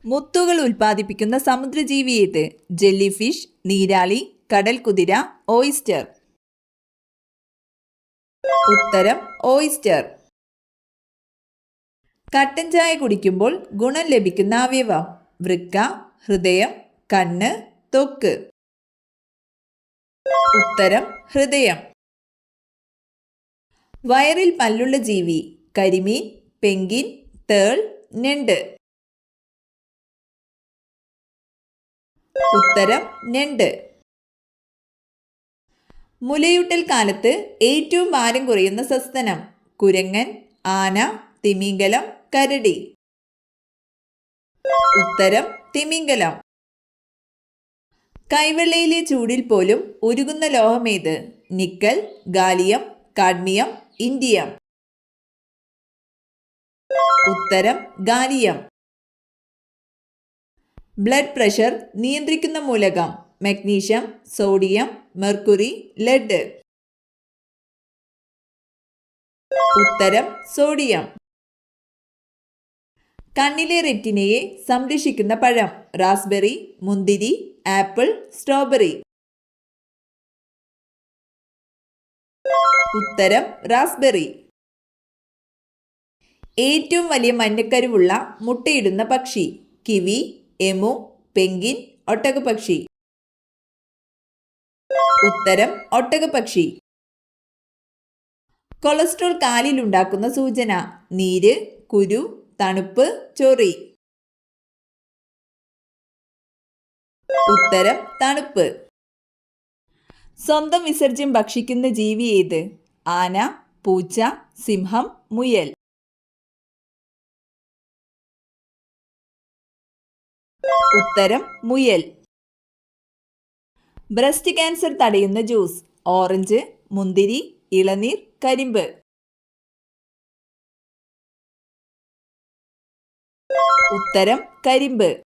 മുത്തുകൾ ഉൽപ്പാദിപ്പിക്കുന്ന സമുദ്രജീവി ഏത്? ജെല്ലി ഫിഷ്, നീരാളി, കടൽ കുതിര, ഓയിസ്റ്റർ. ഉത്തരം ഓയിസ്റ്റർ. കട്ടൻ ചായ കുടിക്കുമ്പോൾ ഗുണം ലഭിക്കുന്ന അവയവം? വൃക്ക, ഹൃദയം, കണ്ണ്, ത്വക്ക്. ഉത്തരം ഹൃദയം. വയറിൽ പല്ലുള്ള ജീവി? കരിമീൻ, പെൻഗ്വിൻ, തേൾ, ഞണ്ട്. ഉത്തരം ഞണ്ട്. മുലയൂട്ടൽ കാലത്ത് ഏറ്റവും ഭാരം കുറയുന്ന സസ്തനം? കുരങ്ങൻ, ആന, തിമിംഗലം, കരടി. ഉത്തരം തിമിംഗലം. കൈവെള്ളയിലെ ചൂടിൽ പോലും ഉരുകുന്ന ലോഹമേത്? Nickel, gallium, cadmium, indium. ഉത്തരം ഗാലിയം. ബ്ലഡ് പ്രഷർ നിയന്ത്രിക്കുന്ന മൂലകം? Magnesium, sodium, mercury, lead. ഉത്തരം സോഡിയം. കണ്ണിലെ റെറ്റിനയെ സംരക്ഷിക്കുന്ന പഴം? റാസ്ബെറി, മുന്തിരി, ആപ്പിൾ, സ്ട്രോബെറി. ഉത്തരം റാസ്ബെറി. ഏറ്റവും വലിയ മഞ്ഞക്കരുവുള്ള മുട്ടയിടുന്ന പക്ഷി? കിവി, എമു, പെൻഗ്വിൻ, ഒട്ടകപ്പക്ഷി. ഉത്തരം ഒട്ടകപ്പക്ഷി. കൊളസ്ട്രോൾ കാലിലുണ്ടാക്കുന്ന സൂചന? നീര്, കുരു, തണുപ്പ്, ചൊറി. ഉത്തരം തണുപ്പ്. സ്വന്തം വിസർജ്യം ഭക്ഷിക്കുന്ന ജീവി ഏത്? ആന, പൂച്ച, സിംഹം, മുയൽ. ഉത്തരം മുയൽ. ബ്രസ്റ്റ് ക്യാൻസർ തടയുന്ന ജ്യൂസ്? ഓറഞ്ച്, മുന്തിരി, ഇളനീർ, കരിമ്പ്. ഉത്തരം കരിമ്പ്.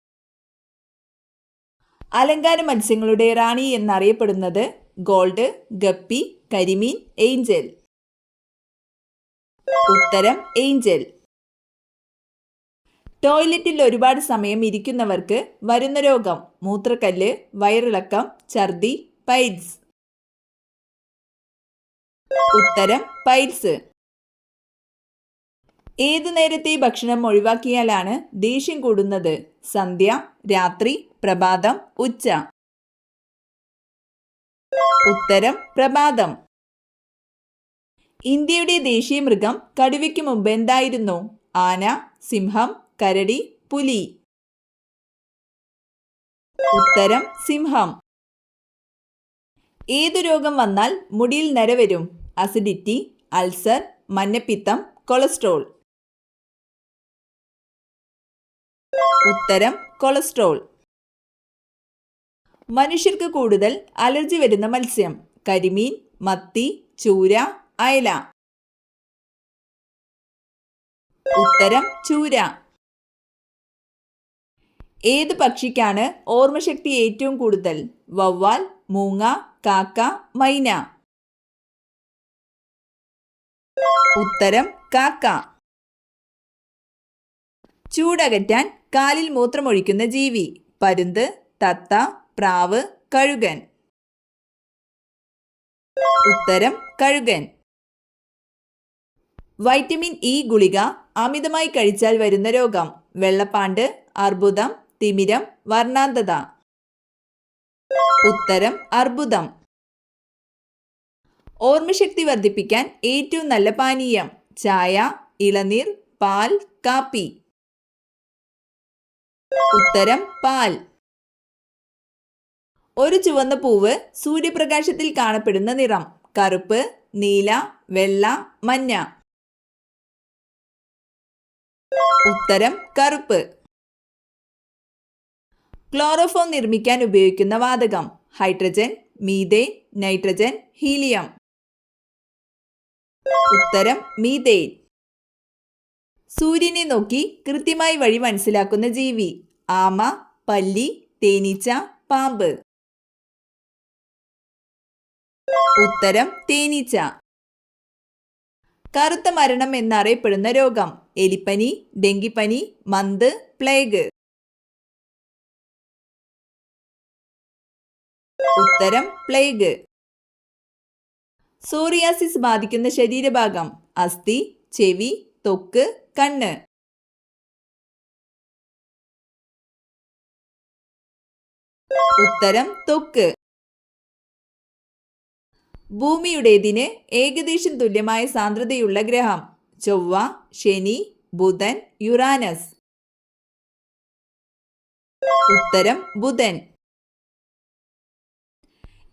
അലങ്കാര മത്സ്യങ്ങളുടെ റാണി എന്നറിയപ്പെടുന്നത്? ഗോൾഡ്, ഗപ്പി, കരിമീൻ, ഏഞ്ചൽ. ഉത്തരം ഏഞ്ചൽ. ടോയ്ലറ്റിൽ ഒരുപാട് സമയം ഇരിക്കുന്നവർക്ക് വരുന്ന രോഗം? മൂത്രക്കല്ല്, വയറിളക്കം, ഛർദി, പൈൽസ്. ഉത്തരം പൈൽസ്. ഏതു നേരത്തെ ഭക്ഷണം ഒഴിവാക്കിയാലാണ് ദേഷ്യം കൂടുന്നത്? സന്ധ്യ, രാത്രി, പ്രഭാതം, ഉച്ച. ഉത്തരം പ്രഭാതം. ഇന്ത്യയുടെ ദേശീയ മൃഗം കടുവയ്ക്ക് മുമ്പ് എന്തായിരുന്നു? ആന, സിംഹം, കരടി, പുലി. ഉത്തരം സിംഹം. ഏതു രോഗം വന്നാൽ മുടിയിൽ നര വരും? അസിഡിറ്റി, അൾസർ, മഞ്ഞപ്പിത്തം, കൊളസ്ട്രോൾ. ഉത്തരം കൊളസ്ട്രോൾ. മനുഷ്യർക്ക് കൂടുതൽ അലർജി വരുന്ന മത്സ്യം? കരിമീൻ, മത്തി, ചൂര, അയല. ഉത്തരം ചൂര. ഏത് പക്ഷിക്കാണ് ഓർമ്മശക്തി ഏറ്റവും കൂടുതൽ? വവ്വാൽ, മൂങ്ങ, കാക്ക, മൈന. ഉത്തരം കാക്ക. ചൂടകറ്റാൻ കാലിൽ മൂത്രമൊഴിക്കുന്ന ജീവി? പരുന്ത്, തത്ത, പ്രാവ്, കഴുകൻ. ഉത്തരം കഴുകൻ. വൈറ്റമിൻ ഇ ഗുളിക അമിതമായി കഴിച്ചാൽ വരുന്ന രോഗം? വെള്ളപ്പാണ്ട്, അർബുദം, തിമിരം, വർണ്ണാന്ധത. ഉത്തരം അർബുദം. ഓർമ്മശക്തി വർദ്ധിപ്പിക്കാൻ ഏറ്റവും നല്ല പാനീയം? ചായ, ഇളനീർ, പാൽ, കാപ്പി. ഉത്തരം പാൽ. ഒരു ചുവന്ന പൂവ് സൂര്യപ്രകാശത്തിൽ കാണപ്പെടുന്ന നിറം? കറുപ്പ്, നീല, വെള്ള, മഞ്ഞ. ഉത്തരം കറുപ്പ്. ക്ലോറോഫോം നിർമ്മിക്കാൻ ഉപയോഗിക്കുന്ന വാതകം? Hydrogen, methane, nitrogen, helium. ഉത്തരം മീഥേൻ. സൂര്യനെ നോക്കി കൃത്യമായി വഴി മനസ്സിലാക്കുന്ന ജീവി? ആമ, പല്ലി, തേനീച്ച, പാമ്പ്. ഉത്തരം തേനീച്ച. കറുത്ത മരണം എന്നറിയപ്പെടുന്ന രോഗം? എലിപ്പനി, ഡെങ്കിപ്പനി, മന്ത്, പ്ലേഗ്. ഉത്തരം പ്ലേഗ്. സോറിയാസിസ് ബാധിക്കുന്ന ശരീരഭാഗം അസ്ഥി, ചെവി, ത്വക്ക്, കണ്ണ്. ഉത്തരം ത്വക്ക്. ഭൂമിയുടേതിന് ഏകദേശം തുല്യമായ സാന്ദ്രതയുള്ള ഗ്രഹം ചൊവ്വ, ശനി, ബുധൻ, യുറാനസ്. ഉത്തരം ബുധൻ.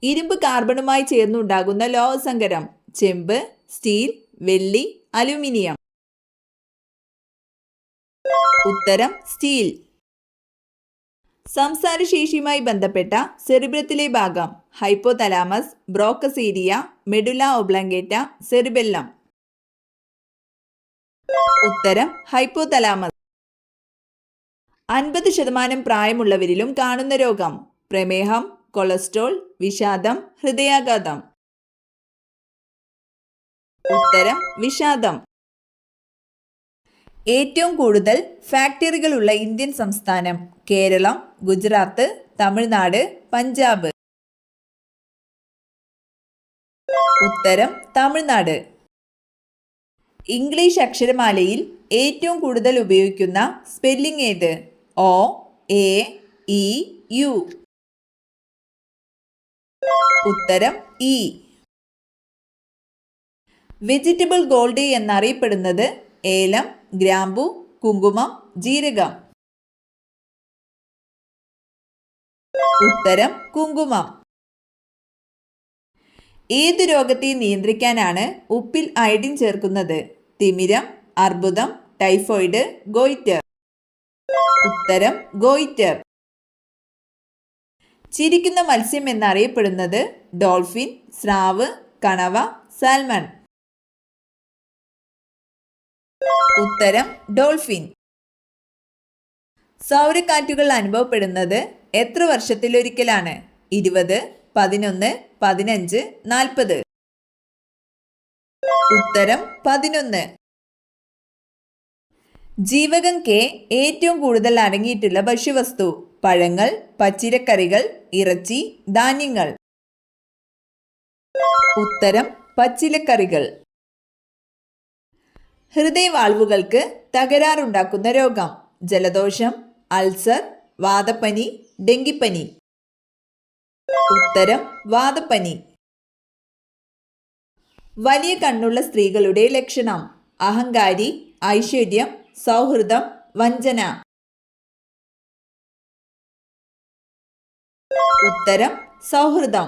ഇരുമ്പ് കാർബണുമായി ചേർന്നുണ്ടാകുന്ന ലോഹസങ്കരം ചെമ്പ്, സ്റ്റീൽ, വെള്ളി, അലുമിനിയം. ഉത്തരം സ്റ്റീൽ. സംസാരശേഷിയുമായി ബന്ധപ്പെട്ട സെറിബ്രത്തിലെ ഭാഗം hypothalamus, Broca's area, medulla oblongata, cerebellum. ഉത്തരം ഹൈപ്പോതലാമസ്. 50% പ്രായമുള്ളവരിലും കാണുന്ന രോഗം പ്രമേഹം, കൊളസ്ട്രോൾ, വിഷാദം, ഹൃദയാഘാതം. ഉത്തരം വിഷാദം. ഏറ്റവും കൂടുതൽ ഫാക്ടറികളുള്ള ഇന്ത്യൻ സംസ്ഥാനം കേരളം, ഗുജറാത്ത്, തമിഴ്നാട്, പഞ്ചാബ്. ഉത്തരം തമിഴ്നാട്. ഇംഗ്ലീഷ് അക്ഷരമാലയിൽ ഏറ്റവും കൂടുതൽ ഉപയോഗിക്കുന്ന സ്പെല്ലിംഗ് ഏത്? O, A, E, U. ഉത്തരം ഇ. വെജിറ്റബിൾ ഗോൾഡ് എന്നറിയപ്പെടുന്നത് ഏലം, ഗ്രാമ്പു, കുങ്കുമം, ജീരകം. ഉത്തരം കുങ്കുമം. ഏതു രോഗത്തെ നിയന്ത്രിക്കാനാണ് ഉപ്പിൽ അയഡിൻ ചേർക്കുന്നത്? തിമിരം, അർബുദം, ടൈഫോയിഡ്, ഗോയിറ്റർ. ഉത്തരം ഗോയിറ്റർ. ചിരിക്കുന്ന മത്സ്യം എന്നറിയപ്പെടുന്നത് ഡോൾഫിൻ, സ്രാവ്, കണവ, സാൽമൺ. ഉത്തരം ഡോൾഫിൻ. സൗരക്കാറ്റുകൾ അനുഭവപ്പെടുന്നത് എത്ര വർഷത്തിലൊരിക്കലാണ്? 20, 11, 15, 40. ഉത്തരം 11. ജീവകം കെ ഏറ്റവും കൂടുതൽ അടങ്ങിയിട്ടുള്ള ഭക്ഷ്യവസ്തു പഴങ്ങൾ, പച്ചിലക്കറികൾ, ഇറച്ചി, ധാന്യങ്ങൾ. ഉത്തരം പച്ചിലക്കറികൾ. ഹൃദയവാൾവുകൾക്ക് തകരാറുണ്ടാക്കുന്ന രോഗം ജലദോഷം, അൾസർ, വാതപ്പനി, ഡെങ്കിപ്പനി. ഉത്തരം വാതപ്പനി. വലിയ കണ്ണുള്ള സ്ത്രീകളുടെ ലക്ഷണം അഹങ്കാരി, ഐശ്വര്യം, സൗഹൃദം, വഞ്ചന. ഉത്തരം സൗഹൃദം.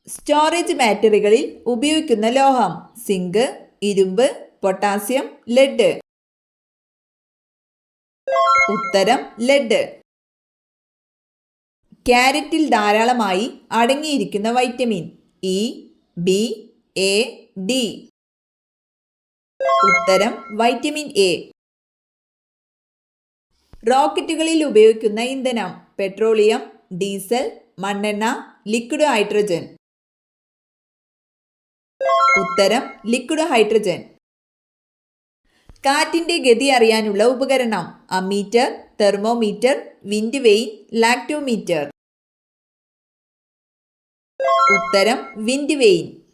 സ്റ്റോറേജ് ബാറ്ററികളിൽ ഉപയോഗിക്കുന്ന ലോഹം സിങ്ക്, ഇരുമ്പ്, പൊട്ടാസ്യം, ലെഡ്. ഉത്തരം ലെഡ്. ക്യാരറ്റിൽ ധാരാളമായി അടങ്ങിയിരിക്കുന്ന vitamin E, B, A, D. ഉത്തരം വൈറ്റമിൻ എ. റോക്കറ്റുകളിൽ ഉപയോഗിക്കുന്ന ഇന്ധനം പെട്രോളിയം, ഡീസൽ, മണ്ണെണ്ണ, ലിക്വിഡ് ഹൈഡ്രജൻ. ഉത്തരം ലിക്വിഡ് ഹൈഡ്രജൻ. കാറ്റിന്റെ ഗതി അറിയാനുള്ള ഉപകരണം ammeter, thermometer, wind vane, lactometer. ഉത്തരം വിൻഡ് വെയിൻ.